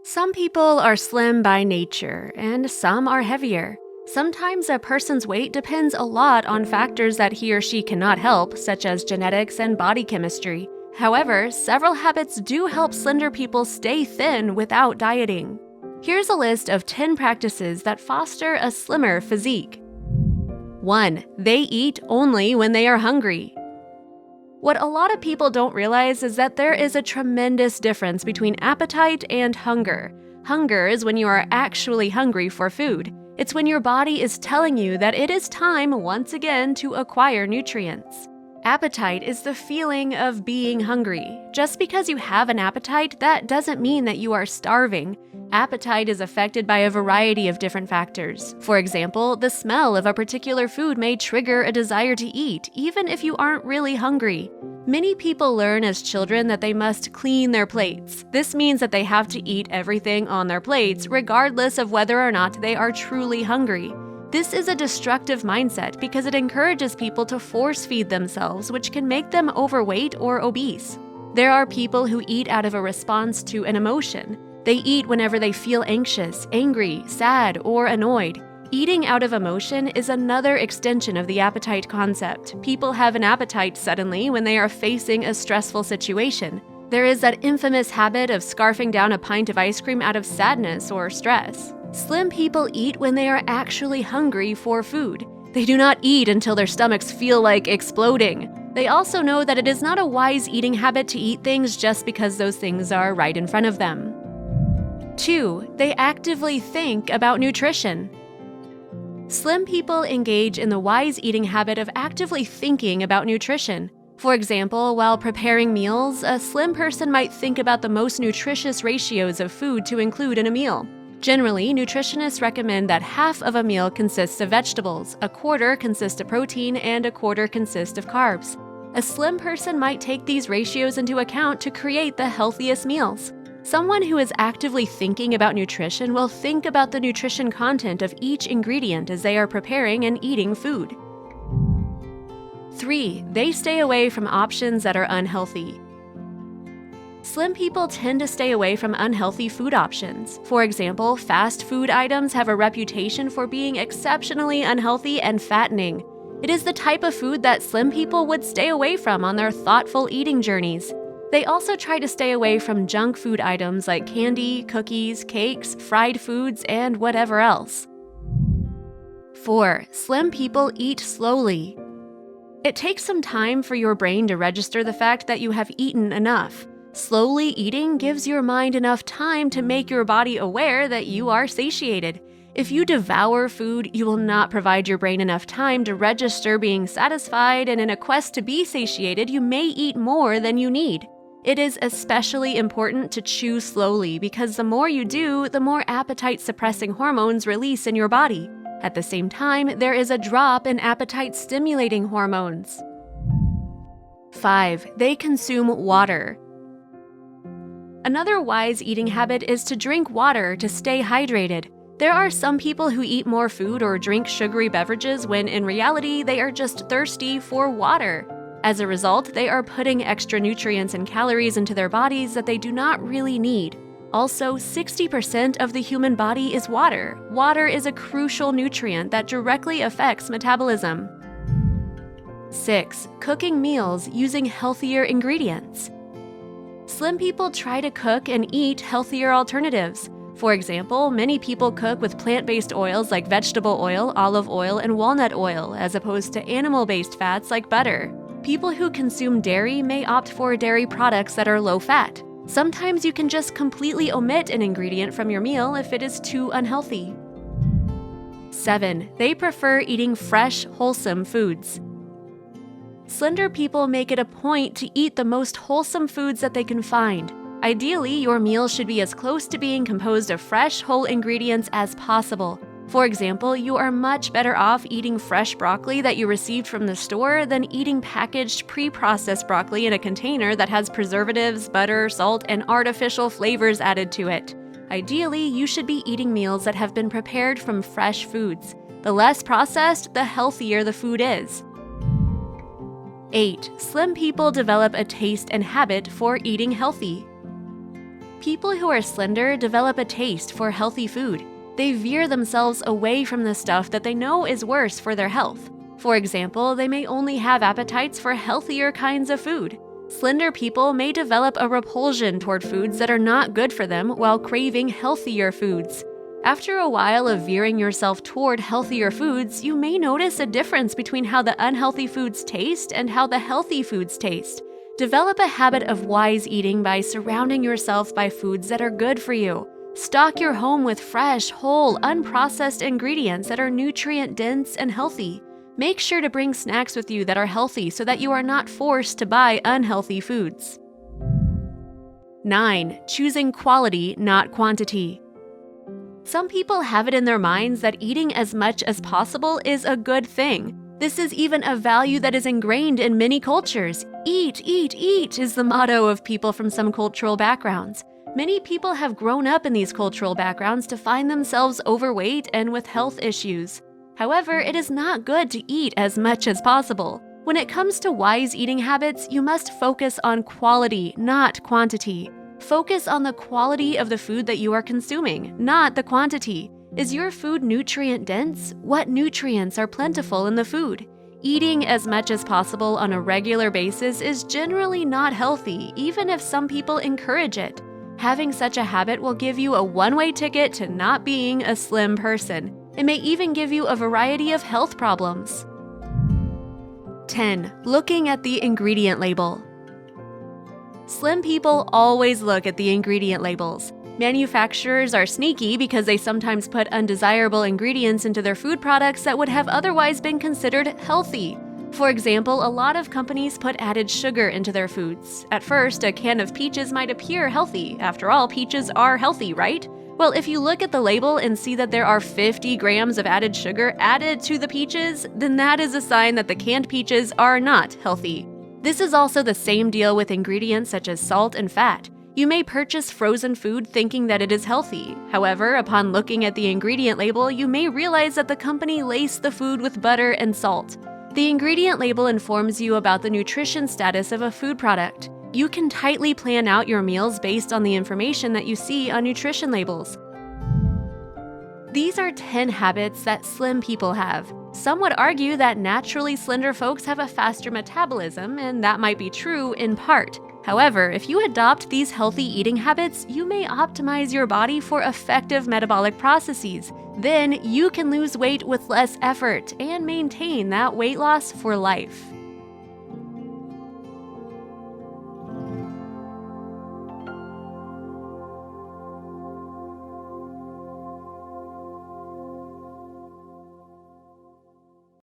Some people are slim by nature, and some are heavier. Sometimes a person's weight depends a lot on factors that he or she cannot help, such as genetics and body chemistry. However, several habits do help slender people stay thin without dieting. Here's a list of 10 practices that foster a slimmer physique. 1. They eat only when they are hungry. What a lot of people don't realize is that there is a tremendous difference between appetite and hunger. Hunger is when you are actually hungry for food. It's when your body is telling you that it is time once again to acquire nutrients. Appetite is the feeling of being hungry. Just because you have an appetite, that doesn't mean that you are starving. Appetite is affected by a variety of different factors. For example, the smell of a particular food may trigger a desire to eat, even if you aren't really hungry. Many people learn as children that they must clean their plates. This means that they have to eat everything on their plates, regardless of whether or not they are truly hungry. This is a destructive mindset because it encourages people to force feed themselves, which can make them overweight or obese. There are people who eat out of a response to an emotion. They eat whenever they feel anxious, angry, sad, or annoyed. Eating out of emotion is another extension of the appetite concept. People have an appetite suddenly when they are facing a stressful situation. There is that infamous habit of scarfing down a pint of ice cream out of sadness or stress. Slim people eat when they are actually hungry for food. They do not eat until their stomachs feel like exploding. They also know that it is not a wise eating habit to eat things just because those things are right in front of them. 2. They actively think about nutrition. Slim people engage in the wise eating habit of actively thinking about nutrition. For example, while preparing meals, a slim person might think about the most nutritious ratios of food to include in a meal. Generally, nutritionists recommend that half of a meal consists of vegetables, a quarter consists of protein, and a quarter consists of carbs. A slim person might take these ratios into account to create the healthiest meals. Someone who is actively thinking about nutrition will think about the nutrition content of each ingredient as they are preparing and eating food. 3. They stay away from options that are unhealthy. Slim people tend to stay away from unhealthy food options. For example, fast food items have a reputation for being exceptionally unhealthy and fattening. It is the type of food that slim people would stay away from on their thoughtful eating journeys. They also try to stay away from junk food items like candy, cookies, cakes, fried foods, and whatever else. 4. Slim people eat slowly. It takes some time for your brain to register the fact that you have eaten enough. Slowly eating gives your mind enough time to make your body aware that you are satiated. If you devour food, you will not provide your brain enough time to register being satisfied, and in a quest to be satiated, you may eat more than you need. It is especially important to chew slowly because the more you do, the more appetite-suppressing hormones release in your body. At the same time, there is a drop in appetite-stimulating hormones. 5. They consume water. Another wise eating habit is to drink water to stay hydrated. There are some people who eat more food or drink sugary beverages when in reality they are just thirsty for water. As a result, they are putting extra nutrients and calories into their bodies that they do not really need. Also, 60% of the human body is water. Water is a crucial nutrient that directly affects metabolism. 6. Cooking meals using healthier ingredients. Slim people try to cook and eat healthier alternatives. For example, many people cook with plant-based oils like vegetable oil, olive oil, and walnut oil, as opposed to animal-based fats like butter. People who consume dairy may opt for dairy products that are low-fat. Sometimes you can just completely omit an ingredient from your meal if it is too unhealthy. 7. They prefer eating fresh, wholesome foods. Slender people make it a point to eat the most wholesome foods that they can find. Ideally, your meal should be as close to being composed of fresh, whole ingredients as possible. For example, you are much better off eating fresh broccoli that you received from the store than eating packaged, pre-processed broccoli in a container that has preservatives, butter, salt, and artificial flavors added to it. Ideally, you should be eating meals that have been prepared from fresh foods. The less processed, the healthier the food is. 8. Slim people develop a taste and habit for eating healthy. People who are slender develop a taste for healthy food. They veer themselves away from the stuff that they know is worse for their health. For example, they may only have appetites for healthier kinds of food. Slender people may develop a repulsion toward foods that are not good for them while craving healthier foods. After a while of veering yourself toward healthier foods, you may notice a difference between how the unhealthy foods taste and how the healthy foods taste. Develop a habit of wise eating by surrounding yourself by foods that are good for you. Stock your home with fresh, whole, unprocessed ingredients that are nutrient-dense and healthy. Make sure to bring snacks with you that are healthy so that you are not forced to buy unhealthy foods. 9. Choosing quality, not quantity. Some people have it in their minds that eating as much as possible is a good thing. This is even a value that is ingrained in many cultures. Eat, eat, eat is the motto of people from some cultural backgrounds. Many people have grown up in these cultural backgrounds to find themselves overweight and with health issues. However, it is not good to eat as much as possible. When it comes to wise eating habits, you must focus on quality, not quantity. Focus on the quality of the food that you are consuming, not the quantity. Is your food nutrient-dense? What nutrients are plentiful in the food? Eating as much as possible on a regular basis is generally not healthy, even if some people encourage it. Having such a habit will give you a one-way ticket to not being a slim person. It may even give you a variety of health problems. 10. Looking at the ingredient label. Slim people always look at the ingredient labels. Manufacturers are sneaky because they sometimes put undesirable ingredients into their food products that would have otherwise been considered healthy. For example, a lot of companies put added sugar into their foods. At first, a can of peaches might appear healthy. After all, peaches are healthy, right? Well, if you look at the label and see that there are 50 grams of added sugar added to the peaches, then that is a sign that the canned peaches are not healthy. This is also the same deal with ingredients such as salt and fat. You may purchase frozen food thinking that it is healthy. However, upon looking at the ingredient label, you may realize that the company laced the food with butter and salt. The ingredient label informs you about the nutrition status of a food product. You can tightly plan out your meals based on the information that you see on nutrition labels. These are 10 habits that slim people have. Some would argue that naturally slender folks have a faster metabolism, and that might be true in part. However, if you adopt these healthy eating habits, you may optimize your body for effective metabolic processes. Then you can lose weight with less effort and maintain that weight loss for life.